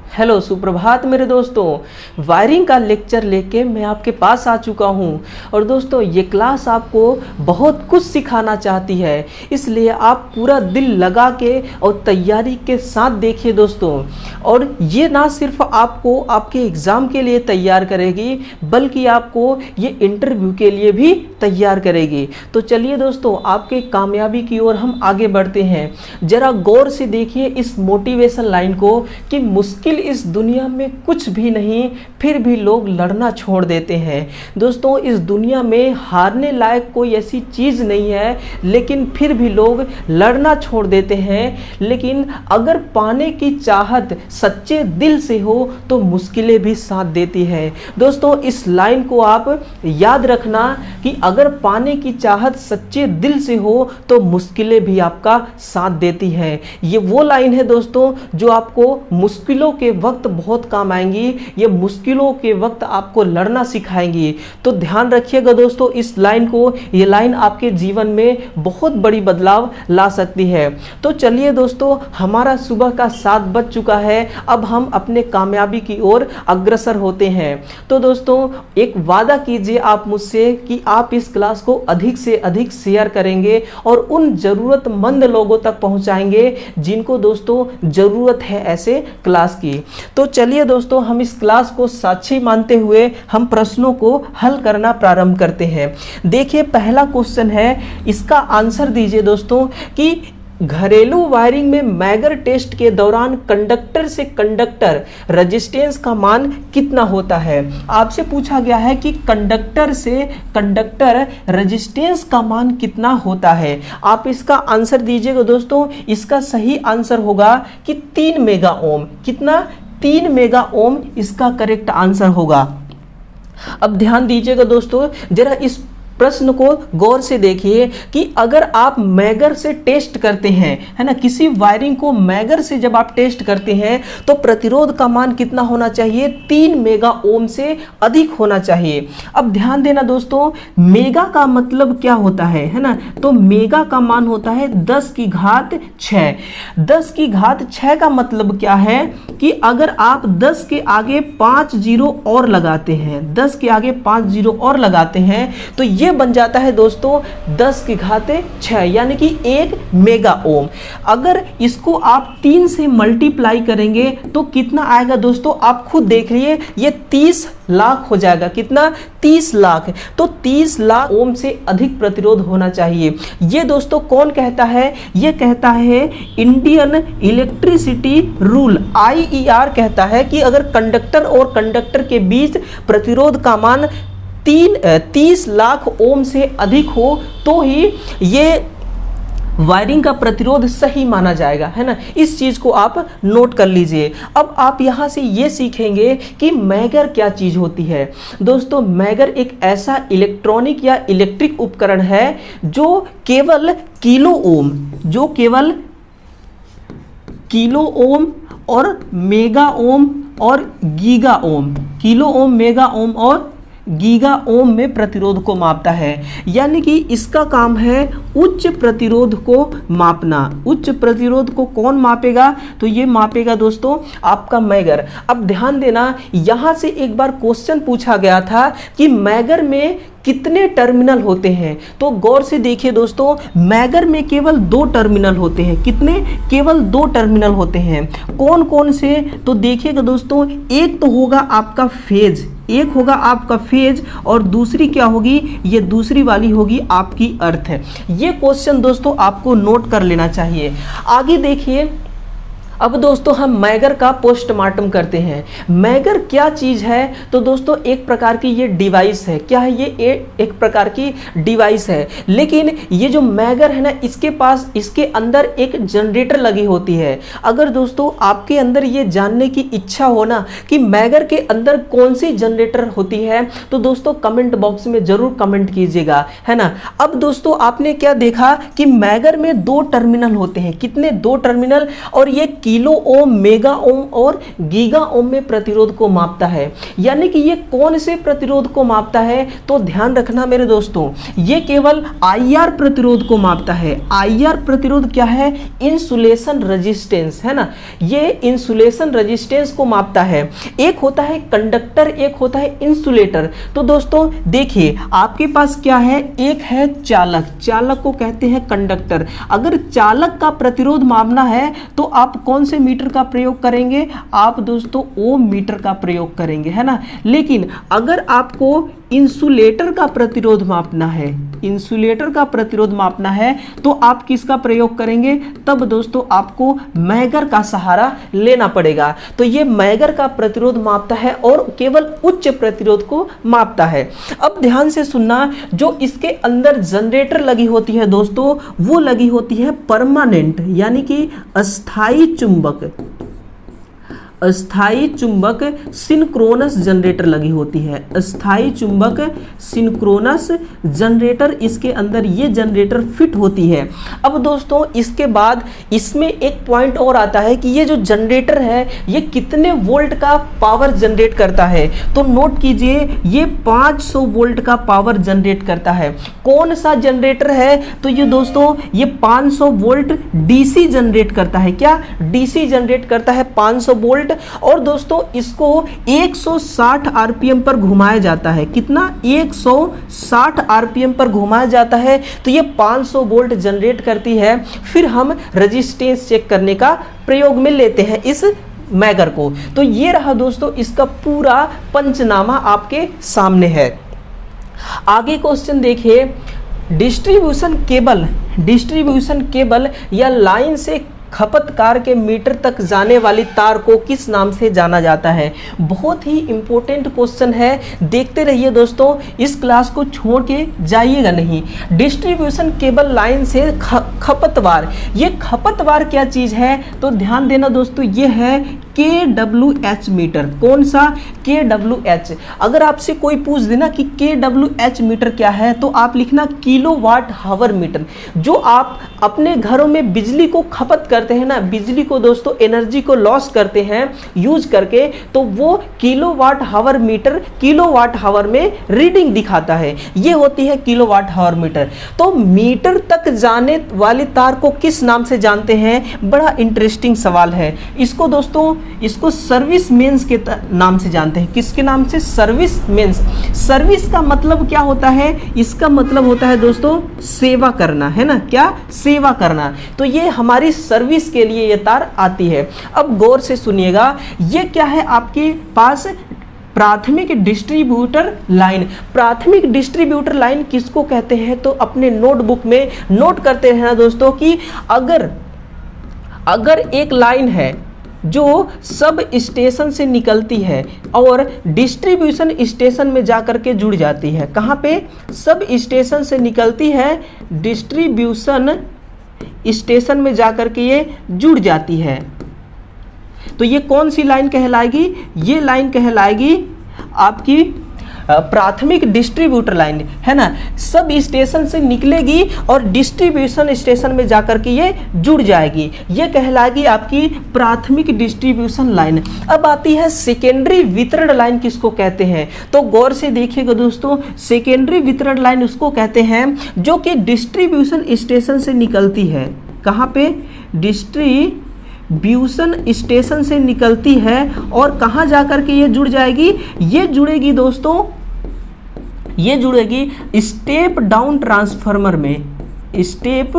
Hello सुप्रभात मेरे दोस्तों। वायरिंग का लेक्चर लेके मैं आपके पास आ चुका हूं और दोस्तों ये क्लास आपको बहुत कुछ सिखाना चाहती है, इसलिए आप पूरा दिल लगा के और तैयारी के साथ देखिए दोस्तों। और ये ना सिर्फ आपको आपके एग्ज़ाम के लिए तैयार करेगी बल्कि आपको ये इंटरव्यू के लिए भी तैयार करेगी। तो चलिए दोस्तों आपके कामयाबी की ओर हम आगे बढ़ते हैं। ज़रा गौर से देखिए इस मोटिवेशन लाइन को कि मुश्किल इस दुनिया में कुछ भी नहीं, फिर भी लोग लड़ना छोड़ देते हैं। दोस्तों इस दुनिया में हारने लायक कोई ऐसी चीज़ नहीं है, लेकिन फिर भी लोग लड़ना छोड़ देते हैं। लेकिन अगर पाने की चाहत सच्चे दिल से हो तो मुश्किलें भी साथ देती हैं। दोस्तों इस लाइन को आप याद रखना कि अगर पाने की चाहत सच्चे दिल से हो तो मुश्किलें भी आपका साथ देती हैं। ये वो लाइन है दोस्तों जो आपको मुश्किलों के वक्त बहुत काम आएंगी। ये मुश्किलों के वक्त आपको लड़ना सिखाएंगी। तो ध्यान रखिएगा दोस्तों इस लाइन को, ये लाइन आपके जीवन में बहुत बड़ी बदलाव ला सकती है। तो चलिए दोस्तों हमारा सुबह का 7 बज चुका है, अब हम अपने कामयाबी की ओर अग्रसर होते हैं। तो दोस्तों एक वादा कीजिए आप मुझसे कि आप इस क्लास को अधिक से अधिक शेयर करेंगे और उन जरूरतमंद लोगों तक पहुंचाएंगे जिनको दोस्तों जरूरत है ऐसे क्लास की। तो चलिए दोस्तों हम इस क्लास को साक्षी मानते हुए हम प्रश्नों को हल करना प्रारंभ करते हैं। देखिए पहला क्वेश्चन है, इसका आंसर दीजिए दोस्तों कि घरेलू वायरिंग में मैगर टेस्ट के दौरान कंडक्टर से कंडक्टर रेजिस्टेंस का मान कितना होता है। आपसे पूछा गया है कि कंडक्टर से कंडक्टर रेजिस्टेंस का मान कितना होता है। आप इसका आंसर दीजिएगा दोस्तों। इसका सही आंसर होगा कि 3 मेगा ओम। कितना? 3 मेगा ओम इसका करेक्ट आंसर होगा। अब ध्यान दीजिएगा दोस्तों, जरा इस प्रश्न को गौर से देखिए कि अगर आप मैगर से टेस्ट करते हैं, है ना, किसी वायरिंग को मैगर से जब आप टेस्ट करते हैं तो प्रतिरोध का मान कितना होना चाहिए? 3 मेगा ओम से अधिक होना चाहिए। अब ध्यान देना दोस्तों, मेगा का मतलब क्या होता है ना, तो मेगा का मान होता है 10 की घात 6। 10 की घात 6 का मतलब क्या है कि अगर आप 10 के आगे 5 जीरो और लगाते हैं, 10 के आगे 5 जीरो और लगाते हैं तो ये बन जाता है दोस्तों 10 की घात 6 यानी कि 1 मेगा ओम। अगर इसको आप 3 से मल्टीप्लाई करेंगे तो कितना आएगा दोस्तों? आप खुद देख लिए, ये 30 लाख हो जाएगा। कितना? 30 लाख। तो 30 लाख ओम से अधिक प्रतिरोध होना चाहिए। ये दोस्तों कौन कहता है? ये कहता है इंडियन इलेक्ट्रिसिटी रूल, IER कहता है कि अगर कंडक्टर और कंडक्टर के बीच प्रतिरोध का मान 30 लाख ओम से अधिक हो तो ही ये वायरिंग का प्रतिरोध सही माना जाएगा, है ना। इस चीज को आप नोट कर लीजिए। अब आप यहां से ये सीखेंगे कि मैगर क्या चीज होती है। दोस्तों मैगर एक ऐसा इलेक्ट्रॉनिक या इलेक्ट्रिक उपकरण है जो केवल किलो ओम और मेगा ओम और गीगा ओम, किलो ओम, मेगा ओम और गीगा ओम में प्रतिरोध को मापता है। यानी कि इसका काम है उच्च प्रतिरोध को मापना। उच्च प्रतिरोध को कौन मापेगा? तो ये मापेगा दोस्तों आपका मैगर। अब ध्यान देना, यहां से एक बार क्वेश्चन पूछा गया था कि मैगर में कितने टर्मिनल होते हैं। तो गौर से देखिए दोस्तों, मैगर में केवल 2 टर्मिनल होते हैं। कितने? केवल 2 टर्मिनल होते हैं। कौन कौन से? तो देखिएगा दोस्तों, एक तो होगा आपका फेज, एक होगा आपका फेज और दूसरी क्या होगी? ये दूसरी वाली होगी आपकी अर्थ। ये क्वेश्चन दोस्तों आपको नोट कर लेना चाहिए। आगे देखिए, अब दोस्तों हम मैगर का पोस्टमार्टम करते हैं। मैगर क्या चीज़ है? तो दोस्तों एक प्रकार की ये डिवाइस है। क्या है ये? एक प्रकार की डिवाइस है। लेकिन ये जो मैगर है ना, इसके पास, इसके अंदर एक जनरेटर लगी होती है। अगर दोस्तों आपके अंदर ये जानने की इच्छा हो ना कि मैगर के अंदर कौन सी जनरेटर होती है तो दोस्तों कमेंट बॉक्स में जरूर कमेंट कीजिएगा, है ना। अब दोस्तों आपने क्या देखा कि मैगर में 2 टर्मिनल होते हैं। कितने? 2 टर्मिनल। और ये किलो ओम, मेगा ओम और गीगा ओम में प्रतिरोध को मापता है। यानी कि ये कौन से प्रतिरोध को मापता है? तो ध्यान रखना मेरे दोस्तों, ये केवल आईआर प्रतिरोध को मापता है। आईआर प्रतिरोध क्या है? इंसुलेशन रेजिस्टेंस, है ना, ये इंसुलेशन रेजिस्टेंस को मापता है। एक होता है कंडक्टर, एक होता है इंसुलेटर। तो दोस्तों देखिए, आपके पास क्या है? एक है चालक, चालक को कहते हैं कंडक्टर। अगर चालक का प्रतिरोध मापना है तो आप कौन से मीटर का प्रयोग करेंगे? आप दोस्तों ओम मीटर का प्रयोग करेंगे, है ना। लेकिन अगर आपको इंसुलेटर का प्रतिरोध मापना है, इंसुलेटर का प्रतिरोध मापना है तो आप किसका प्रयोग करेंगे? तब दोस्तों आपको मैगर का सहारा लेना पड़ेगा। तो ये मैगर का प्रतिरोध मापता है और केवल उच्च प्रतिरोध को मापता है। अब ध्यान से सुनना, जो इसके अंदर जनरेटर लगी होती है दोस्तों, वो लगी होती है परमानेंट, यानी कि अस्थाई चुंबक, अस्थाई चुंबक सिंक्रोनस जनरेटर लगी होती है। अस्थाई चुंबक सिंक्रोनस जनरेटर, इसके अंदर ये जनरेटर फिट होती है। अब दोस्तों इसके बाद इसमें एक पॉइंट और आता है कि ये जो जनरेटर है ये कितने वोल्ट का पावर जनरेट करता है? तो नोट कीजिए, ये 500 वोल्ट का पावर जनरेट करता है। कौन सा जनरेटर है? तो ये दोस्तों ये 500 वोल्ट डीसी जनरेट करता है। क्या? डीसी जनरेट करता है 500 वोल्ट। और दोस्तों इसको 160 आरपीएम पर घुमाया जाता है। कितना? 160 आरपीएम पर घुमाया जाता है। तो ये 500 वोल्ट जनरेट करती है। फिर हम रेजिस्टेंस चेक करने का प्रयोग में लेते हैं इस मैगर को। तो ये रहा दोस्तों इसका पूरा पंचनामा आपके सामने है। आगे क्वेश्चन देखिए, डिस्ट्रीब्यूशन केबल या लाइन से खपतकार के मीटर तक जाने वाली तार को किस नाम से जाना जाता है? बहुत ही इंपॉर्टेंट क्वेश्चन है, देखते रहिए दोस्तों, इस क्लास को छोड़ के जाइएगा नहीं। डिस्ट्रीब्यूशन केबल लाइन से खपतवार, ये खपतवार क्या चीज है? तो ध्यान देना दोस्तों, ये है KWH मीटर। कौन सा? KWH। अगर आपसे कोई पूछ देना कि KWH मीटर क्या है तो आप लिखना किलोवाट हावर मीटर। जो आप अपने घरों में बिजली को खपत करते हैं ना, बिजली को दोस्तों एनर्जी को लॉस करते हैं यूज करके, तो वो kilowatt hour metre kilowatt hour में रीडिंग दिखाता है। ये होती है किलोवाट हावर मीटर। तो मीटर तक जाने वाली तार को किस नाम से जानते हैं? बड़ा इंटरेस्टिंग सवाल है। इसको दोस्तों इसको सर्विस मेंस के नाम से जानते हैं। किसके नाम से? Service mains. सर्विस का मतलब क्या होता है? इसका मतलब होता है दोस्तों सेवा करना, है ना। क्या? सेवा करना। तो ये हमारी सर्विस के लिए ये तार आती है। अब गौर से सुनिएगा, ये क्या है आपके पास? प्राथमिक डिस्ट्रीब्यूटर लाइन। प्राथमिक डिस्ट्रीब्यूटर लाइन किसको कहते हैं? तो अपने नोटबुक में नोट करते रहना दोस्तों कि अगर एक लाइन है जो सब स्टेशन से निकलती है और डिस्ट्रीब्यूशन स्टेशन में जाकर के जुड़ जाती है। कहाँ पे? सब स्टेशन से निकलती है, डिस्ट्रीब्यूशन स्टेशन में जाकर के ये जुड़ जाती है। तो ये कौन सी लाइन कहलाएगी? ये लाइन कहलाएगी आपकी प्राथमिक डिस्ट्रीब्यूटर लाइन, है ना। सब स्टेशन से निकलेगी और डिस्ट्रीब्यूशन स्टेशन में जाकर के ये जुड़ जाएगी। ये कहलाएगी आपकी प्राथमिक डिस्ट्रीब्यूशन लाइन। अब आती है सेकेंडरी वितरण लाइन। किसको कहते हैं? तो गौर से देखिएगा दोस्तों, सेकेंडरी वितरण लाइन उसको कहते हैं जो कि डिस्ट्रीब्यूशन स्टेशन से निकलती है। कहाँ पे? डिस्ट्रीब्यूशन स्टेशन से निकलती है और कहाँ जाकर के ये जुड़ जाएगी? ये जुड़ेगी दोस्तों, ये जुड़ेगी स्टेप डाउन ट्रांसफार्मर में। स्टेप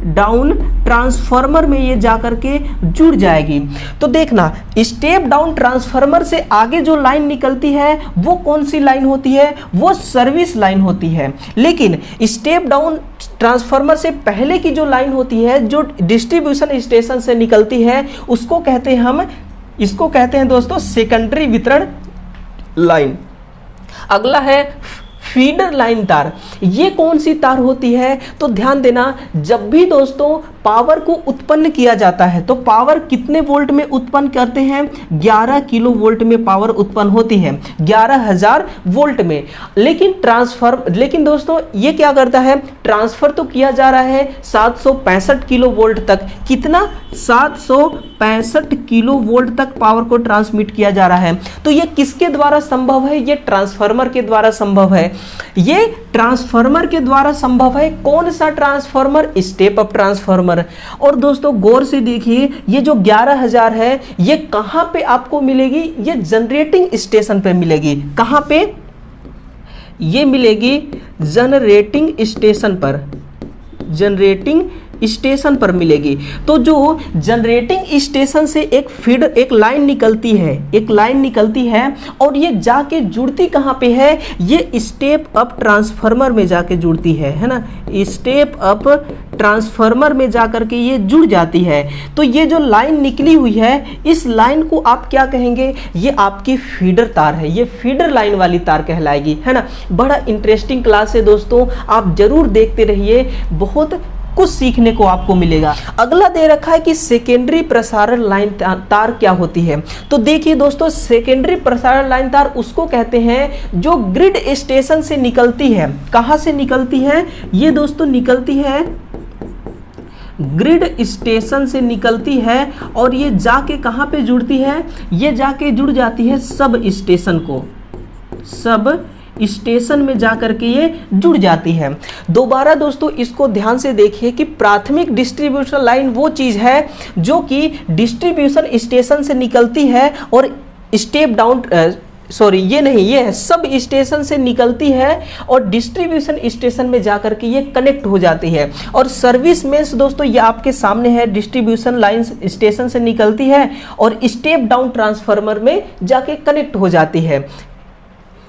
डाउन ट्रांसफार्मर में ये जाकर के जुड़ जाएगी। तो देखना, स्टेप डाउन ट्रांसफार्मर से आगे जो लाइन निकलती है वो कौन सी लाइन होती है? वो सर्विस लाइन होती है। लेकिन स्टेप डाउन ट्रांसफार्मर से पहले की जो लाइन होती है, जो डिस्ट्रीब्यूशन स्टेशन से निकलती है, उसको कहते हैं हम, इसको कहते हैं दोस्तों सेकेंडरी वितरण लाइन। अगला है फीडर लाइन तार। ये कौन सी तार होती है? तो ध्यान देना, जब भी दोस्तों पावर को उत्पन्न किया जाता है। तो पावर कितने वोल्ट में उत्पन्न करते हैं? 11 किलो वोल्ट में पावर उत्पन्न होती है, 11,000 वोल्ट में। लेकिन दोस्तों ये क्या करता है, ट्रांसफर तो किया जा रहा है 765 किलो वोल्ट तक। कितना? 765 किलो वोल्ट तक पावर को ट्रांसमिट किया जा रहा है। तो ये किसके द्वारा संभव है? ये ट्रांसफार्मर के द्वारा संभव है। ये ट्रांसफार्मर के द्वारा संभव है। कौन सा ट्रांसफार्मर? Step up transformer. और दोस्तों गौर से देखिए, ये जो 11,000 है ये कहां पे आपको मिलेगी? ये जनरेटिंग स्टेशन पे मिलेगी। कहां पे? ये मिलेगी जनरेटिंग स्टेशन पर, जनरेटिंग स्टेशन पर मिलेगी। तो जो जनरेटिंग स्टेशन से एक लाइन निकलती है, एक लाइन निकलती है और ये जाके जुड़ती कहाँ पे है? ये स्टेप अप ट्रांसफार्मर में जाके जुड़ती है ना, स्टेप अप ट्रांसफार्मर में जाकर के ये जुड़ जाती है। तो ये जो लाइन निकली हुई है, इस लाइन को आप क्या कहेंगे? ये आपकी फीडर तार है, ये फीडर लाइन वाली तार कहलाएगी, है ना। बड़ा इंटरेस्टिंग क्लास है दोस्तों, आप जरूर देखते रहिए, बहुत कुछ सीखने को आपको मिलेगा। अगला दे रखा है कि सेकेंडरी प्रसारण लाइन तार क्या होती है। तो देखिए दोस्तों, सेकेंडरी प्रसारण लाइन तार उसको कहते हैं जो ग्रिड स्टेशन से निकलती है। कहां से निकलती है? ये दोस्तों निकलती है ग्रिड स्टेशन से निकलती है और ये जाके कहां पे जुड़ती है? ये जाके जुड़ जाती है सब स्टेशन को, सब स्टेशन में जाकर के ये जुड़ जाती है। दोबारा दोस्तों इसको ध्यान से देखिए कि प्राथमिक डिस्ट्रीब्यूशन लाइन वो चीज है जो कि डिस्ट्रीब्यूशन स्टेशन से निकलती है और स्टेप डाउन ये नहीं, ये है सब स्टेशन से निकलती है और डिस्ट्रीब्यूशन स्टेशन में जाकर के ये कनेक्ट हो जाती है। और सर्विस मेंस दोस्तों ये आपके सामने है, डिस्ट्रीब्यूशन लाइन स्टेशन से निकलती है और स्टेप डाउन ट्रांसफार्मर में जाके कनेक्ट हो जाती है।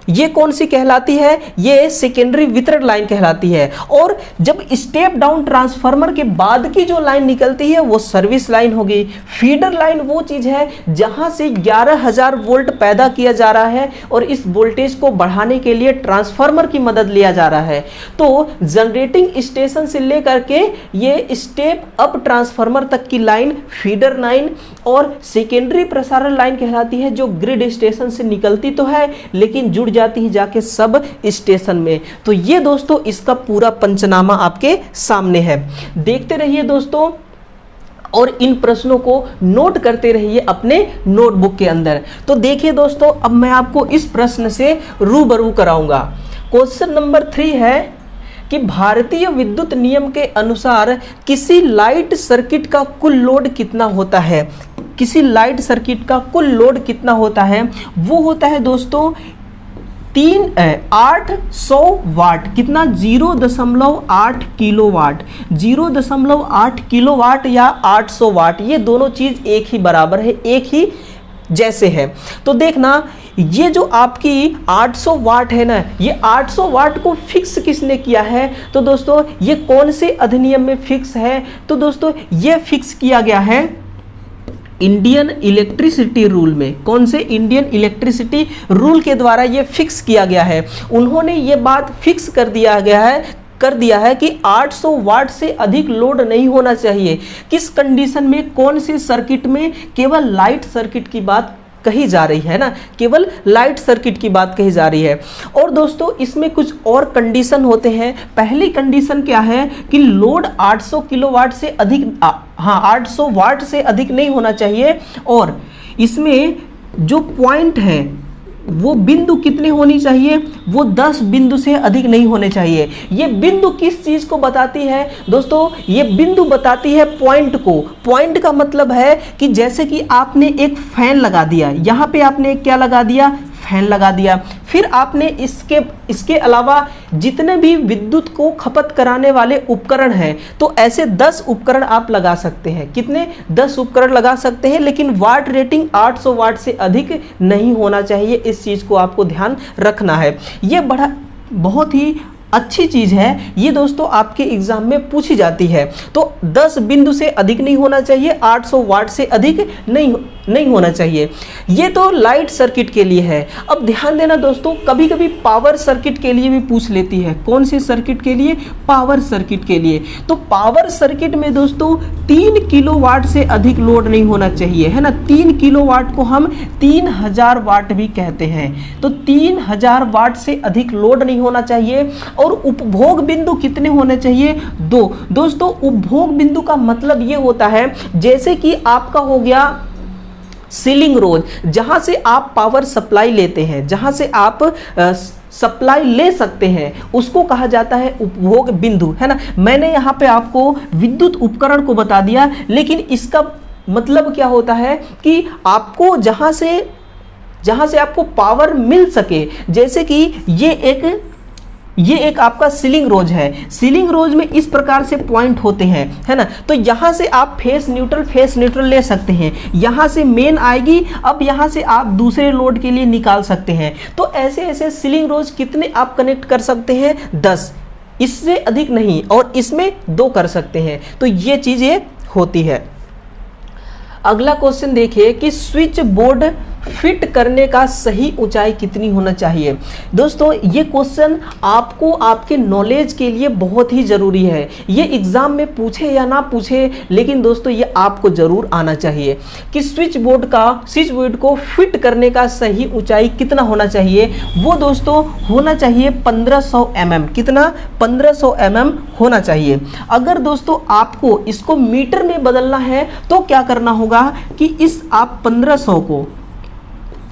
ये कौन सी कहलाती है? ये सेकेंडरी वितरण लाइन कहलाती है। और जब स्टेप डाउन ट्रांसफार्मर के बाद की जो लाइन निकलती है वो सर्विस लाइन होगी। फीडर लाइन वो चीज है जहां से 11,000 वोल्ट पैदा किया जा रहा है और इस वोल्टेज को बढ़ाने के लिए ट्रांसफार्मर की मदद लिया जा रहा है। तो जनरेटिंग स्टेशन से लेकर के ये स्टेप अप ट्रांसफार्मर तक की लाइन फीडर लाइन और सेकेंडरी प्रसारण लाइन कहलाती है, जो ग्रिड स्टेशन से निकलती तो है लेकिन जुड़ जाती है जाके सब स्टेशन में। तो ये दोस्तों इसका पूरा पंचनामा आपके सामने है, देखते रहिए दोस्तों और इन प्रश्नों को नोट करते रहिए अपने नोटबुक के अंदर। तो देखिए दोस्तों, अब मैं आपको इस प्रश्न से रूबरू कराऊंगा। क्वेश्चन नंबर 3 है कि भारतीय विद्युत नियम के अनुसार किसी लाइट सर्किट का कुल लोड कितना होता है? किसी लाइट सर्किट का कुल लोड कितना होता है? वो होता है दोस्तों 800 वाट। कितना? 0.8 किलोवाट, 0.8 किलोवाट या 800 वाट, ये दोनों चीज एक ही बराबर है, एक ही जैसे है। तो देखना, ये जो आपकी 800 वाट है ना, ये 800 वाट को फिक्स किसने किया है? तो दोस्तों ये कौन से अधिनियम में फिक्स है? तो दोस्तों ये फिक्स किया गया है इंडियन इलेक्ट्रिसिटी रूल में। कौन से? इंडियन इलेक्ट्रिसिटी रूल के द्वारा ये फिक्स किया गया है। उन्होंने ये बात फिक्स कर दिया है कि 800 वाट से अधिक लोड नहीं होना चाहिए। किस कंडीशन में? कौन से सर्किट में? केवल लाइट सर्किट की बात कही जा रही है ना, केवल लाइट सर्किट की बात कही जा रही है। और दोस्तों इसमें कुछ और कंडीशन होते हैं। पहली कंडीशन क्या है कि लोड 800 किलोवाट से अधिक 800 वाट से अधिक नहीं होना चाहिए। और इसमें जो पॉइंट है वो बिंदु कितने होनी चाहिए? वो 10 बिंदु से अधिक नहीं होने चाहिए। ये बिंदु किस चीज को बताती है दोस्तों? ये बिंदु बताती है पॉइंट को। पॉइंट का मतलब है कि जैसे कि आपने एक फैन लगा दिया, यहां पे आपने क्या लगा दिया? फैन लगा दिया। फिर आपने इसके अलावा जितने भी विद्युत को खपत कराने वाले उपकरण हैं, तो ऐसे 10 उपकरण आप लगा सकते हैं। कितने? 10 उपकरण लगा सकते हैं, लेकिन वाट रेटिंग 800 वाट से अधिक नहीं होना चाहिए। इस चीज को आपको ध्यान रखना है। ये बहुत ही अच्छी चीज़ है, ये दोस्तों आपके एग्जाम में पूछी जाती है। तो 10 बिंदु से अधिक नहीं होना चाहिए, 800 वाट से अधिक नहीं होना चाहिए। ये तो लाइट सर्किट के लिए है। अब ध्यान देना दोस्तों, कभी कभी पावर सर्किट के लिए भी पूछ लेती है। कौन सी सर्किट के लिए? पावर सर्किट के लिए। तो पावर सर्किट में दोस्तों 3 किलोवाट से अधिक लोड नहीं होना चाहिए, है ना। 3 किलोवाट को हम 3000 वाट भी कहते हैं। तो 3000 वाट से अधिक लोड नहीं होना चाहिए। और उपभोग बिंदु कितने होने चाहिए? 2। दोस्तों उपभोग बिंदु का मतलब ये होता है, जैसे कि आपका हो गया सीलिंग रोज, जहां से आप पावर सप्लाई लेते हैं, जहां से आप सप्लाई ले सकते हैं, उसको कहा जाता है उपभोग बिंदु, है ना। मैंने यहाँ पे आपको विद्युत उपकरण को बता दिया, लेकिन इसका मतलब क्या होता है कि आपको जहां से आपको पावर मिल सके। जैसे कि ये एक आपका सीलिंग रोज है। सीलिंग रोज में इस प्रकार से पॉइंट होते हैं, है ना। तो यहां से आप फेस न्यूट्रल ले सकते हैं। यहां से मेन आएगी, अब यहां से आप दूसरे लोड के लिए निकाल सकते हैं। तो ऐसे सीलिंग रोज कितने आप कनेक्ट कर सकते हैं? 10, इससे अधिक नहीं। और इसमें 2 कर सकते हैं। तो ये चीजें होती है। अगला क्वेश्चन देखिए कि स्विच बोर्ड फिट करने का सही ऊंचाई कितनी होना चाहिए। दोस्तों ये क्वेश्चन आपको आपके नॉलेज के लिए बहुत ही ज़रूरी है। ये एग्ज़ाम में पूछे या ना पूछे, लेकिन दोस्तों ये आपको ज़रूर आना चाहिए कि स्विच बोर्ड को फिट करने का सही ऊंचाई कितना होना चाहिए। वो दोस्तों होना चाहिए 1500 mm। कितना? 1500 mm होना चाहिए। अगर दोस्तों आपको इसको मीटर में बदलना है तो क्या करना होगा कि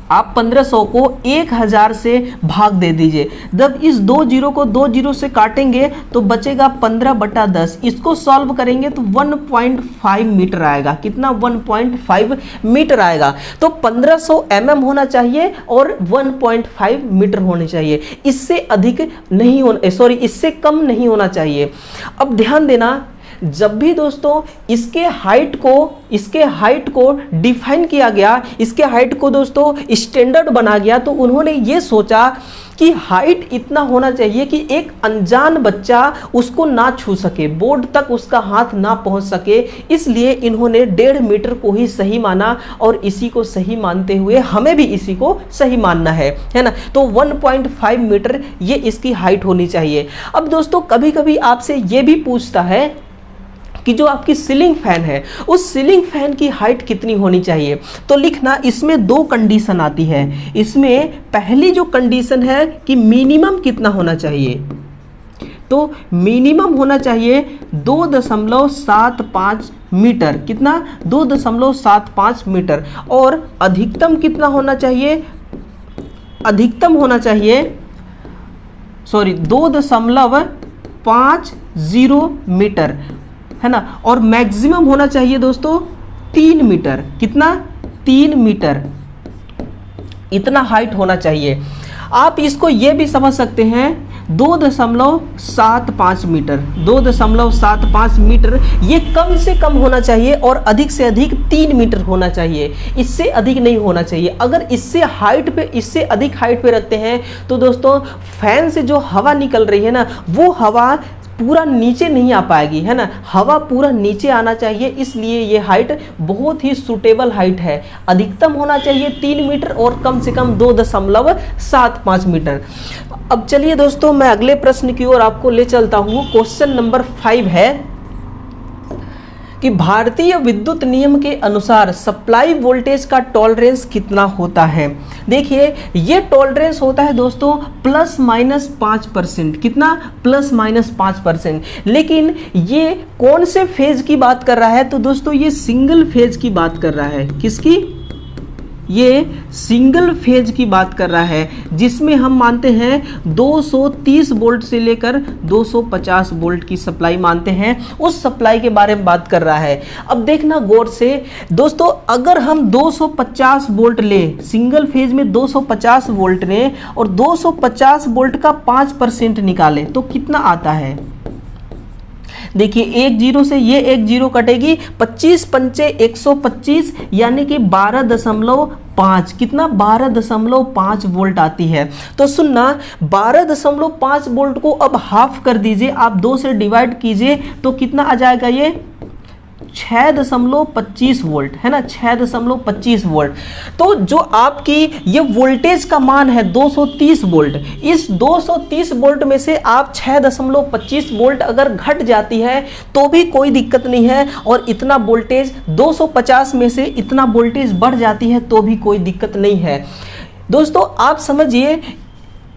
आप 1500 को 1000 से भाग दे दीजिए। जब इस 2 जीरो को 2 जीरो से काटेंगे तो बचेगा 15/10। इसको सॉल्व करेंगे तो 1.5 मीटर आएगा। कितना? 1.5 मीटर आएगा। तो 1500 mm होना चाहिए और 1.5 मीटर होनी चाहिए। इससे अधिक नहीं होना, इससे कम नहीं होना चाहिए। अब ध्यान देना, जब भी दोस्तों इसके हाइट को डिफाइन किया गया, इसके हाइट को दोस्तों स्टैंडर्ड बना गया, तो उन्होंने ये सोचा कि हाइट इतना होना चाहिए कि एक अनजान बच्चा उसको ना छू सके, बोर्ड तक उसका हाथ ना पहुंच सके। इसलिए इन्होंने 1.5 मीटर को ही सही माना और इसी को सही मानते हुए हमें भी इसी को सही मानना है ना। तो 1.5 मीटर ये इसकी हाइट होनी चाहिए। अब दोस्तों कभी कभी आपसे ये भी पूछता है कि जो आपकी सीलिंग फैन है, उस सीलिंग फैन की हाइट कितनी होनी चाहिए। तो लिखना, इसमें 2 कंडीशन आती है। इसमें पहली जो कंडीशन है कि मिनिमम कितना होना चाहिए, तो मिनिमम होना चाहिए 2.75 मीटर। कितना? 2.75 मीटर। और अधिकतम कितना होना चाहिए? अधिकतम होना चाहिए 2.50 मीटर, है ना। और मैक्सिमम होना चाहिए दोस्तों 3 मीटर। कितना? 3 मीटर, इतना हाइट होना चाहिए। आप इसको ये भी समझ सकते हैं 2.75 मीटर। 2.75 मीटर ये कम से कम होना चाहिए और अधिक से अधिक 3 मीटर होना चाहिए। इससे अधिक नहीं होना चाहिए। अगर इससे अधिक हाइट पे रखते हैं तो दोस्तों फैन से जो हवा निकल रही है ना, वो हवा पूरा नीचे नहीं आ पाएगी, है ना। हवा पूरा नीचे आना चाहिए, इसलिए ये हाइट बहुत ही सूटेबल हाइट है। अधिकतम होना चाहिए 3 मीटर और कम से कम 2.75 मीटर। अब चलिए दोस्तों मैं अगले प्रश्न की ओर आपको ले चलता हूँ। क्वेश्चन नंबर 5 है कि भारतीय विद्युत नियम के अनुसार सप्लाई वोल्टेज का टॉलरेंस कितना होता है। देखिए ये टॉलरेंस होता है दोस्तों ±5%। कितना? ±5%। लेकिन ये कौन से फेज की बात कर रहा है? तो दोस्तों ये सिंगल फेज की बात कर रहा है। किसकी? ये सिंगल फेज की बात कर रहा है, जिसमें हम मानते हैं 230 वोल्ट से लेकर 250 वोल्ट की सप्लाई मानते हैं। उस सप्लाई के बारे में बात कर रहा है। अब देखना गौर से दोस्तों, अगर हम 250 वोल्ट ले, सिंगल फेज में 250 वोल्ट लें और 250 वोल्ट का 5% निकालें तो कितना आता है? देखिए एक जीरो से ये एक जीरो कटेगी, 25 पंचे 125 यानी कि 12.5, कितना 12.5 वोल्ट आती है। तो सुनना 12.5 वोल्ट को अब हाफ कर दीजिए, आप 2 से डिवाइड कीजिए तो कितना आ जाएगा, ये 6.25 वोल्ट है ना, 6.25 वोल्ट। तो जो आपकी ये वोल्टेज का मान है 230 वोल्ट, इस 230 वोल्ट में से आप 6.25 वोल्ट अगर घट जाती है तो भी कोई दिक्कत नहीं है, और इतना वोल्टेज 250 में से इतना वोल्टेज बढ़ जाती है तो भी कोई दिक्कत नहीं है। दोस्तों आप समझिए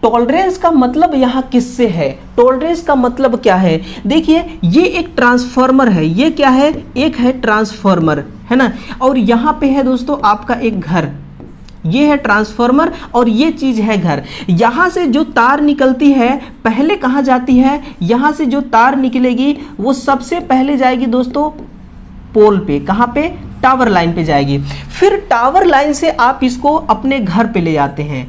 टॉलरेंस का मतलब यहाँ किससे है, टॉलरेंस का मतलब क्या है। देखिए ये एक ट्रांसफार्मर है, ये क्या है, एक है ट्रांसफार्मर है ना, और यहाँ पे है दोस्तों आपका एक घर, ये है ट्रांसफार्मर और ये चीज है घर। यहाँ से जो तार निकलती है पहले कहाँ जाती है, यहाँ से जो तार निकलेगी वो सबसे पहले जाएगी दोस्तों पोल पे, कहाँ पे, टावर लाइन पे जाएगी। फिर टावर लाइन से आप इसको अपने घर पे ले जाते हैं,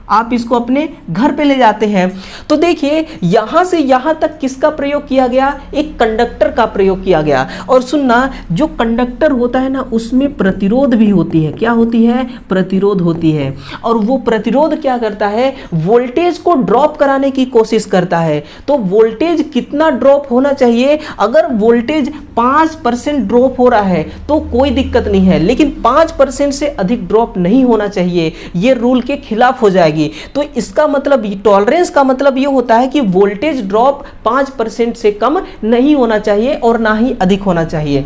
आप इसको अपने घर पे ले जाते हैं। तो देखिए यहां से यहां तक किसका प्रयोग किया गया, एक कंडक्टर का प्रयोग किया गया। और सुनना जो कंडक्टर होता है ना उसमें प्रतिरोध भी होती है, क्या होती है, प्रतिरोध होती है। और वो प्रतिरोध क्या करता है, वोल्टेज को ड्रॉप कराने की कोशिश करता है। तो वोल्टेज कितना ड्रॉप होना चाहिए, अगर वोल्टेज 5% ड्रॉप हो रहा है तो कोई दिक्कत नहीं है, लेकिन 5% से अधिक ड्रॉप नहीं होना चाहिए, ये रूल के खिलाफ हो जाएगी। तो इसका मतलब टॉलरेंस का मतलब ये होता है कि वोल्टेज ड्रॉप 5% से कम नहीं होना चाहिए और ना ही अधिक होना चाहिए।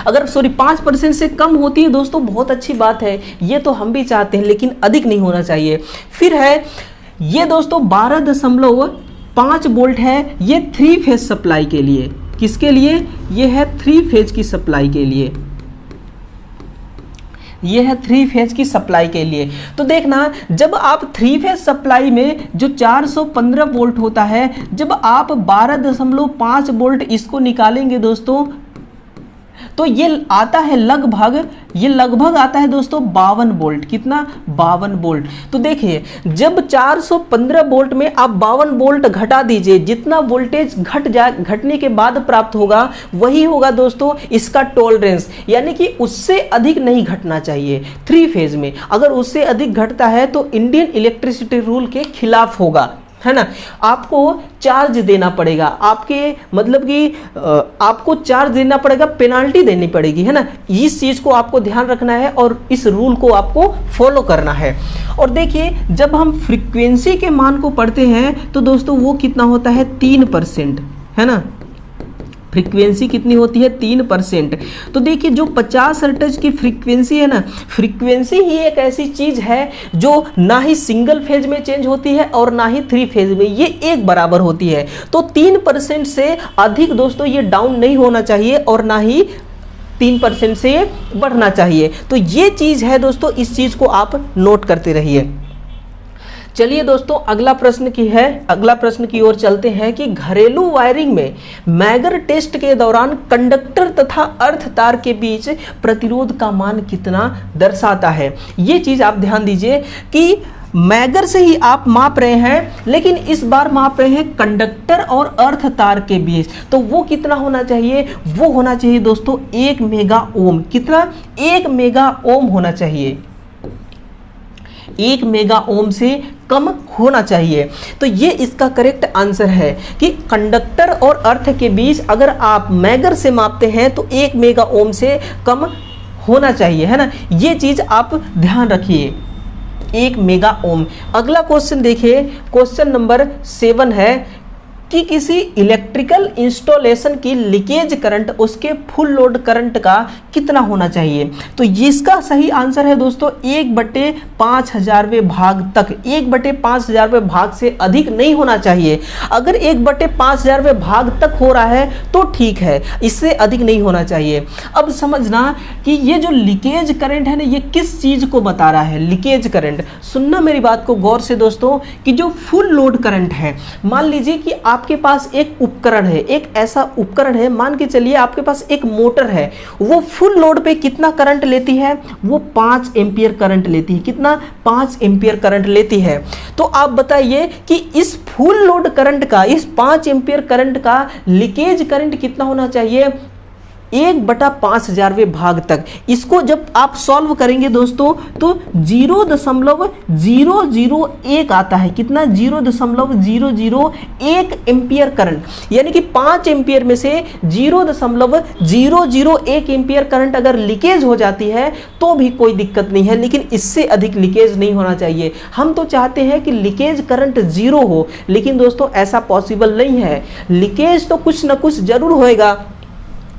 अगर 5% से कम होती है दोस्तों बहुत अच्छी बात है, ये तो हम भी चाहते हैं, लेकिन अधिक नहीं होना चाहिए। फिर है ये दोस्तों 12.5 वोल्ट है, ये 3 फेज सप्लाई के लिए, किसके लिए, ये है 3 फेज की सप्लाई के लिए, ये है 3 फेज की सप्लाई के लिए। तो देखना जब आप 3 फेज सप्लाई में जो 415 वोल्ट होता है, जब आप 12.5 वोल्ट इसको निकालेंगे दोस्तों तो ये आता है लगभग आता है दोस्तों 52 वोल्ट, कितना, 52 वोल्ट। तो देखिए जब 415 वोल्ट में आप 52 वोल्ट घटा दीजिए, जितना वोल्टेज घटने के बाद प्राप्त होगा वही होगा दोस्तों इसका टॉलरेंस, यानी कि उससे अधिक नहीं घटना चाहिए 3 फेज में। अगर उससे अधिक घटता है तो इंडियन इलेक्ट्रिसिटी रूल के खिलाफ होगा, है ना। आपको चार्ज देना पड़ेगा, आपके मतलब कि आपको चार्ज देना पड़ेगा, पेनाल्टी देनी पड़ेगी, है ना। इस चीज को आपको ध्यान रखना है और इस रूल को आपको फॉलो करना है। और देखिए जब हम फ्रीक्वेंसी के मान को पढ़ते हैं तो दोस्तों वो कितना होता है, 3%, है ना। फ्रीक्वेंसी कितनी होती है, 3%। तो देखिए जो 50 हर्ट्ज की फ्रीक्वेंसी है ना, फ्रीक्वेंसी ही एक ऐसी चीज है जो ना ही सिंगल फेज में चेंज होती है और ना ही 3 फेज में, ये एक बराबर होती है। तो 3% से अधिक दोस्तों ये डाउन नहीं होना चाहिए और ना ही 3% से बढ़ना चाहिए। तो ये चीज है दोस्तों, इस चीज को आप नोट करते रहिए। चलिए दोस्तों अगला प्रश्न की ओर चलते हैं कि घरेलू वायरिंग में मैगर टेस्ट के दौरान कंडक्टर तथा अर्थ तार के बीच प्रतिरोध का मान कितना दर्शाता है। ये चीज आप ध्यान दीजिए कि मैगर से ही आप माप रहे हैं, लेकिन इस बार माप रहे हैं कंडक्टर और अर्थ तार के बीच। तो वो कितना होना चाहिए, वो होना चाहिए दोस्तों 1 मेगा ओम। कितना, 1 मेगा ओम होना चाहिए, 1 मेगा ओम से कम होना चाहिए। तो ये इसका करेक्ट आंसर है कि कंडक्टर और अर्थ के बीच अगर आप मैगर से मापते हैं तो 1 मेगा ओम से कम होना चाहिए, है ना। ये चीज आप ध्यान रखिए, 1 मेगा ओम। अगला क्वेश्चन देखिए, क्वेश्चन नंबर 7 है कि किसी इलेक्ट्रिकल इंस्टॉलेशन की लीकेज करंट उसके फुल लोड करंट का कितना होना चाहिए। तो इसका सही आंसर है दोस्तों 1/5000वें भाग तक, 1/5000वें भाग से अधिक नहीं होना चाहिए। अगर 1/5000वें भाग तक हो रहा है तो ठीक है, इससे अधिक नहीं होना चाहिए। अब समझना कि ये जो लीकेज करंट है ना, ये किस चीज को बता रहा है। लीकेज करंट, सुनना मेरी बात को गौर से दोस्तों, कि जो फुल लोड करंट है, मान लीजिए कि आप आपके पास एक उपकरण है, एक ऐसा उपकरण है, मान के चलिए आपके पास एक मोटर है, वो फुल लोड पे कितना करंट लेती है, वो 5 एम्पियर करंट लेती है। कितना? 5 एम्पियर करंट लेती है। तो आप बताइए कि इस फुल लोड करंट का, इस 5 एम्पियर करंट का लीकेज करंट कितना होना चाहिए? 1/5000वें भाग तक। इसको जब आप सॉल्व करेंगे दोस्तों तो 0.001 आता है। कितना? 0.001 एम्पियर करंट, यानी कि 5 एम्पियर में से 0.001 एम्पियर करंट अगर लीकेज हो जाती है तो भी कोई दिक्कत नहीं है, लेकिन इससे अधिक लीकेज नहीं होना चाहिए। हम तो चाहते हैं कि लीकेज करंट 0 हो, लेकिन दोस्तों ऐसा पॉसिबल नहीं है। लीकेज तो कुछ ना कुछ जरूर होएगा।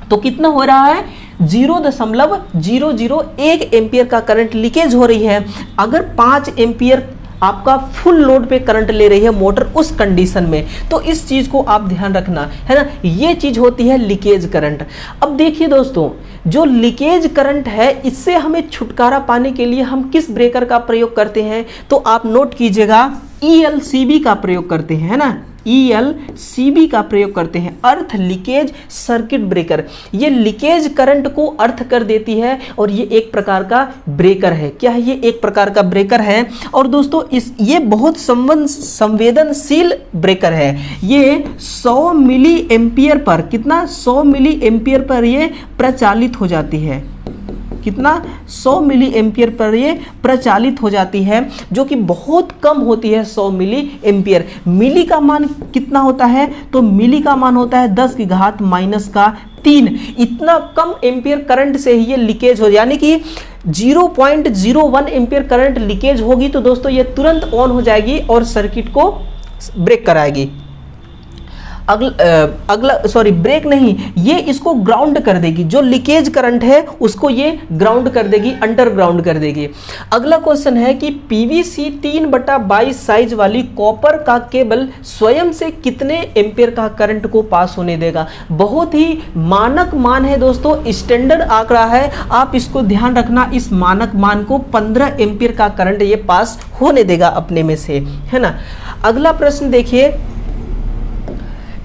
तो कितना हो रहा है? 0.001 एम्पियर का करंट लीकेज हो रही है। अगर 5 एम्पियर आपका फुल लोड पे करंट ले रही है मोटर उस कंडीशन में, तो इस चीज को आप ध्यान रखना है ना। ये चीज होती है लीकेज करंट। अब देखिए दोस्तों, जो लीकेज करंट है इससे हमें छुटकारा पाने के लिए हम किस ब्रेकर का प्रयोग करते हैं? तो आप नोट कीजिएगा, ELCB का प्रयोग करते हैं, है ना। ELCB का प्रयोग करते हैं, अर्थ लीकेज सर्किट ब्रेकर। ये लीकेज करंट को अर्थ कर देती है और ये एक प्रकार का ब्रेकर है। क्या है? ये एक प्रकार का ब्रेकर है। और दोस्तों ये बहुत संवेदनशील ब्रेकर है। ये 100 मिली एम्पियर पर, कितना? 100 मिली एम्पियर पर ये प्रचालित हो जाती है। कितना? 100 मिली एम्पियर पर ये प्रचालित हो जाती है, जो कि बहुत कम होती है। 100 मिली एम्पियर, मिली का मान कितना होता है? तो मिली का मान होता है 10⁻³ इतना कम एम्पियर करंट से ही ये लीकेज हो, यानी कि 0.01 एम्पियर करंट लीकेज होगी तो दोस्तों ये तुरंत ऑन हो जाएगी और सर्किट को ब्रेक कराएगी। ब्रेक नहीं, ये इसको ग्राउंड कर देगी। जो लीकेज करंट है उसको ये ग्राउंड कर देगी, अंडरग्राउंड कर देगी। अगला क्वेश्चन है कि PVC 3/22 साइज वाली कॉपर का केबल स्वयं से कितने एम्पियर का करंट को पास होने देगा? बहुत ही मानक मान है दोस्तों, स्टैंडर्ड आंकड़ा है, आप इसको ध्यान रखना। इस मानक मान को 15 एम्पियर का करंट ये पास होने देगा अपने में से, है ना। अगला प्रश्न देखिए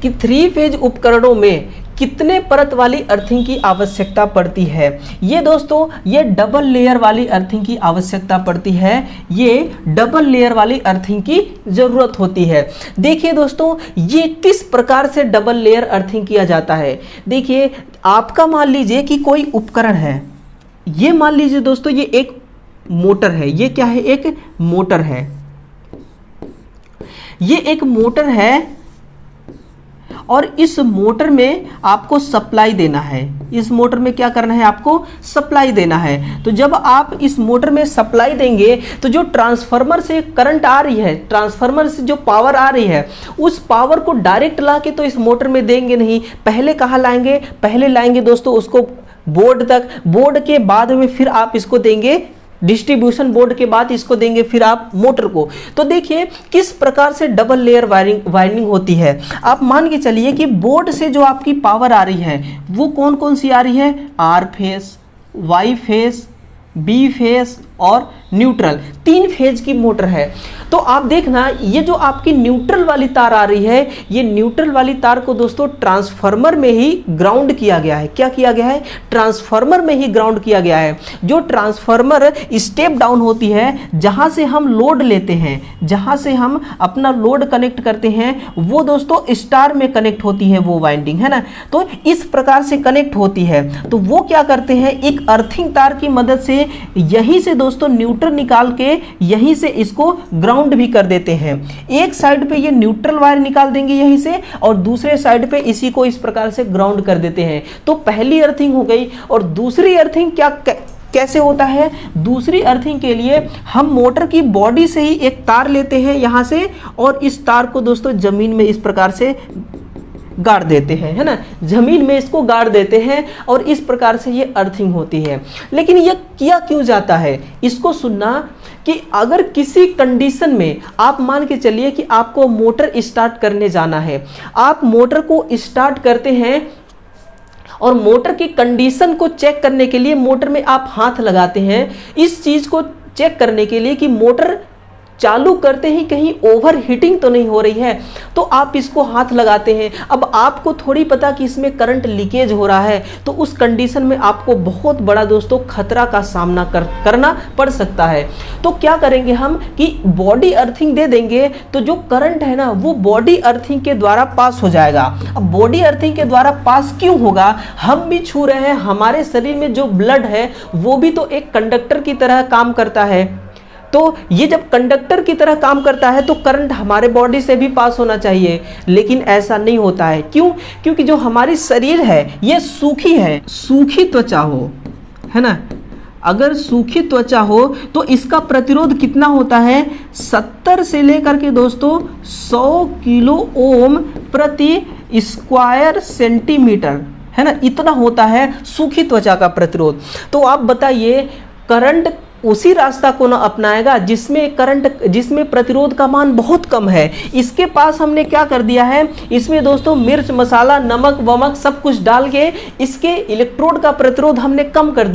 कि 3 फेज उपकरणों में कितने परत वाली अर्थिंग की आवश्यकता पड़ती है? ये दोस्तों ये डबल लेयर वाली अर्थिंग की आवश्यकता पड़ती है। ये डबल लेयर वाली अर्थिंग की जरूरत होती है। देखिए दोस्तों, ये किस प्रकार से डबल लेयर अर्थिंग किया जाता है? देखिए, आपका मान लीजिए कि कोई उपकरण है। ये मान लीजिए दोस्तों ये एक मोटर है। ये क्या है? एक मोटर है। ये एक मोटर है और इस मोटर में आपको सप्लाई देना है। इस मोटर में क्या करना है? आपको सप्लाई देना है। तो जब आप इस मोटर में सप्लाई देंगे तो जो ट्रांसफार्मर से करंट आ रही है, ट्रांसफार्मर से जो पावर आ रही है, उस पावर को डायरेक्ट ला के तो इस मोटर में देंगे नहीं। पहले कहाँ लाएंगे? पहले लाएंगे दोस्तों उसको बोर्ड तक। बोर्ड के बाद में फिर आप इसको देंगे डिस्ट्रीब्यूशन बोर्ड के बाद इसको देंगे फिर आप मोटर को। तो देखिए किस प्रकार से डबल लेयर वायरिंग होती है। आप मान के चलिए कि बोर्ड से जो आपकी पावर आ रही है वो कौन कौन सी आ रही है? R face, Y face, B face और न्यूट्रल, 3 फेज की मोटर है। तो आप देखना, ये जो आपकी न्यूट्रल वाली तार आ रही है, ये न्यूट्रल वाली तार को दोस्तों ट्रांसफार्मर में ही ग्राउंड किया गया है। क्या किया गया है? ट्रांसफार्मर में ही ग्राउंड किया गया है। जो ट्रांसफार्मर स्टेप डाउन होती है, जहां से हम लोड लेते हैं, जहां से हम अपना लोड कनेक्ट करते हैं, वो दोस्तों स्टार में कनेक्ट होती है वो वाइंडिंग, है ना। तो इस प्रकार से कनेक्ट होती है। तो वो क्या करते हैं? एक अर्थिंग तार की मदद से यहीं से दोस्तों न्यूट्रल निकाल के यहीं से इसको ग्राउंड भी कर देते हैं। एक साइड पे ये न्यूट्रल वायर निकाल देंगे यहीं से और दूसरे साइड पे इसी को इस प्रकार से ग्राउंड कर देते हैं। तो पहली अर्थिंग हो गई। और दूसरी अर्थिंग कैसे होता है? दूसरी अर्थिंग के लिए हम मोटर की बॉडी से ही एक तार लेते हैं यहां से और इस तार को दोस्तों जमीन में इस प्रकार से गाड़ देते हैं, है ना। जमीन में इसको गाड़ देते हैं और इस प्रकार से ये अर्थिंग होती है। लेकिन ये किया क्यों जाता है? इसको सुनना कि अगर किसी कंडीशन में आप मान के चलिए कि आपको मोटर स्टार्ट करने जाना है, आप मोटर को स्टार्ट करते हैं और मोटर की कंडीशन को चेक करने के लिए मोटर में आप हाथ लगाते हैं, इस चीज को चेक करने के लिए कि मोटर चालू करते ही कहीं ओवर हीटिंग तो नहीं हो रही है, तो आप इसको हाथ लगाते हैं। अब आपको थोड़ी पता कि इसमें करंट लीकेज हो रहा है, तो उस कंडीशन में आपको बहुत बड़ा दोस्तों खतरा का सामना करना पड़ सकता है। तो क्या करेंगे हम कि बॉडी अर्थिंग दे देंगे, तो जो करंट है ना वो बॉडी अर्थिंग के द्वारा पास हो जाएगा। अब बॉडी अर्थिंग के द्वारा पास क्यों होगा, हम भी छू रहे हैं, हमारे शरीर में जो ब्लड है वो भी तो एक कंडक्टर की तरह काम करता है। तो ये जब कंडक्टर की तरह काम करता है तो करंट हमारे बॉडी से भी पास होना चाहिए, लेकिन ऐसा नहीं होता है। क्यों? क्योंकि जो हमारी शरीर है ये सूखी है, सूखी त्वचा हो, है ना, अगर सूखी त्वचा हो तो इसका प्रतिरोध कितना होता है, 70 से लेकर के दोस्तों 100 किलो ओम प्रति स्क्वायर सेंटीमीटर, है ना, इतना होता है सूखी त्वचा का प्रतिरोध। तो आप बताइए करंट उसी रास्ता को ना अपनाएगा जिसमें प्रतिरोध का मान बहुत कम है। इसके पास हमने क्या कर दिया है, इसमें दोस्तों मिर्च मसाला नमक वमक सब कुछ डाल के इसके इलेक्ट्रोड का प्रतिरोध हमने कम कर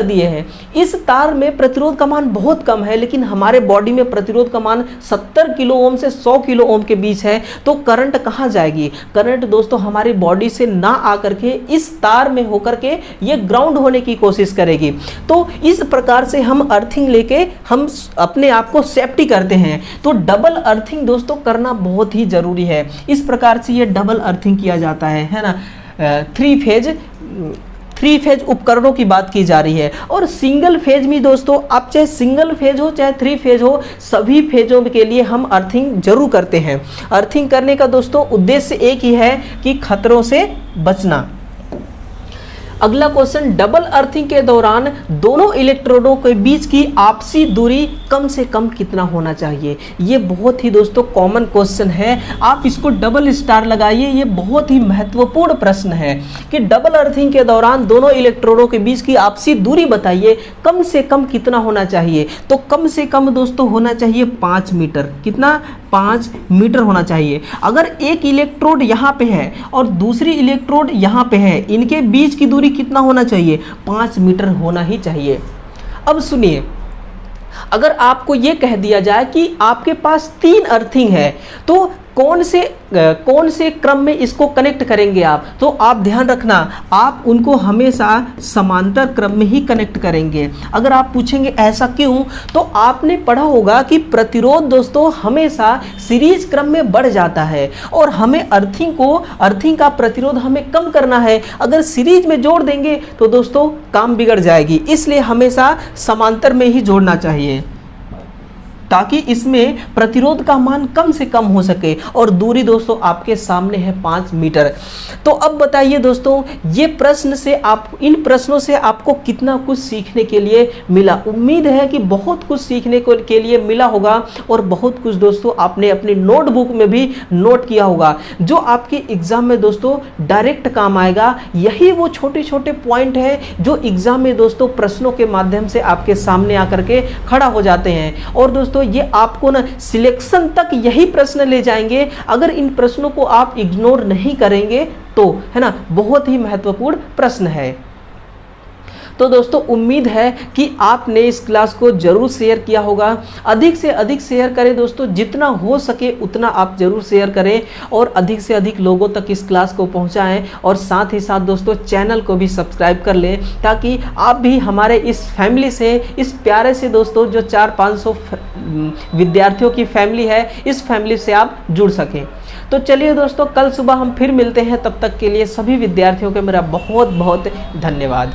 दिए हैं। इस तार में प्रतिरोध का मान बहुत कम है, लेकिन हमारे बॉडी में प्रतिरोध का मान 70 किलो ओम से 100 किलो ओम के बीच है। तो करंट कहाँ जाएगी, करंट दोस्तों हमारी बॉडी से ना आकर के इस तार में होकर के ये ग्राउंड होने की कोशिश करेगी। तो इस प्रकार से हम अर्थिंग लेके हम अपने आप को सेफ्टी करते हैं। तो डबल अर्थिंग दोस्तों करना बहुत ही जरूरी है। इस प्रकार से ये डबल अर्थिंग किया जाता है ना। थ्री फेज उपकरणों की बात की जा रही है। और सिंगल फेज में दोस्तों आप चाहे सिंगल फेज हो चाहे 3 फेज हो, सभी फेजों के लिए हम अर्थिंग जरूर करते हैं। अर्थिंग करने का दोस्तों उद्देश्य एक ही है कि खतरों से बचना। अगला क्वेश्चन, डबल अर्थिंग के दौरान दोनों इलेक्ट्रोडों के बीच की आपसी दूरी कम से कम कितना होना चाहिए। ये बहुत ही दोस्तों कॉमन क्वेश्चन है, आप इसको डबल स्टार लगाइए। ये बहुत ही महत्वपूर्ण प्रश्न है कि डबल अर्थिंग के दौरान दोनों इलेक्ट्रोडों के बीच की आपसी दूरी बताइए, कम से कम कितना होना चाहिए। तो कम से कम दोस्तों होना चाहिए 5 मीटर। कितना? 5 मीटर होना चाहिए। अगर एक इलेक्ट्रोड यहाँ पे है और दूसरी इलेक्ट्रोड यहाँ पे है, इनके बीच की दूरी कितना होना चाहिए? 5 मीटर होना ही चाहिए। अब सुनिए, अगर आपको यह कह दिया जाए कि आपके पास 3 अर्थिंग है, तो कौन से क्रम में इसको कनेक्ट करेंगे आप? तो आप ध्यान रखना, आप उनको हमेशा समांतर क्रम में ही कनेक्ट करेंगे। अगर आप पूछेंगे ऐसा क्यों, तो आपने पढ़ा होगा कि प्रतिरोध दोस्तों हमेशा सीरीज क्रम में बढ़ जाता है और हमें अर्थिंग का प्रतिरोध हमें कम करना है। अगर सीरीज में जोड़ देंगे तो दोस्तों काम बिगड़ जाएगी, इसलिए हमेशा समांतर में ही जोड़ना चाहिए ताकि इसमें प्रतिरोध का मान कम से कम हो सके। और दूरी दोस्तों आपके सामने है 5 मीटर। तो अब बताइए दोस्तों, इन प्रश्नों से आपको कितना कुछ सीखने के लिए मिला। उम्मीद है कि बहुत कुछ सीखने के लिए मिला होगा और बहुत कुछ दोस्तों आपने अपनी नोटबुक में भी नोट किया होगा, जो आपके एग्जाम में दोस्तों डायरेक्ट काम आएगा। यही वो छोटे छोटे पॉइंट है जो एग्जाम में दोस्तों प्रश्नों के माध्यम से आपके सामने आकर के खड़ा हो जाते हैं। और दोस्तों ये आपको ना सिलेक्शन तक यही प्रश्न ले जाएंगे। अगर इन प्रश्नों को आप इग्नोर नहीं करेंगे तो, है ना, बहुत ही महत्वपूर्ण प्रश्न है। तो दोस्तों उम्मीद है कि आपने इस क्लास को जरूर शेयर किया होगा। अधिक से अधिक शेयर करें दोस्तों, जितना हो सके उतना आप जरूर शेयर करें और अधिक से अधिक लोगों तक इस क्लास को पहुंचाएं। और साथ ही साथ दोस्तों चैनल को भी सब्सक्राइब कर लें, ताकि आप भी हमारे इस फैमिली से, इस प्यारे से दोस्तों जो 400-500 विद्यार्थियों की फैमिली है, इस फैमिली से आप जुड़ सकें। तो चलिए दोस्तों, कल सुबह हम फिर मिलते हैं। तब तक के लिए सभी विद्यार्थियों को मेरा बहुत बहुत धन्यवाद।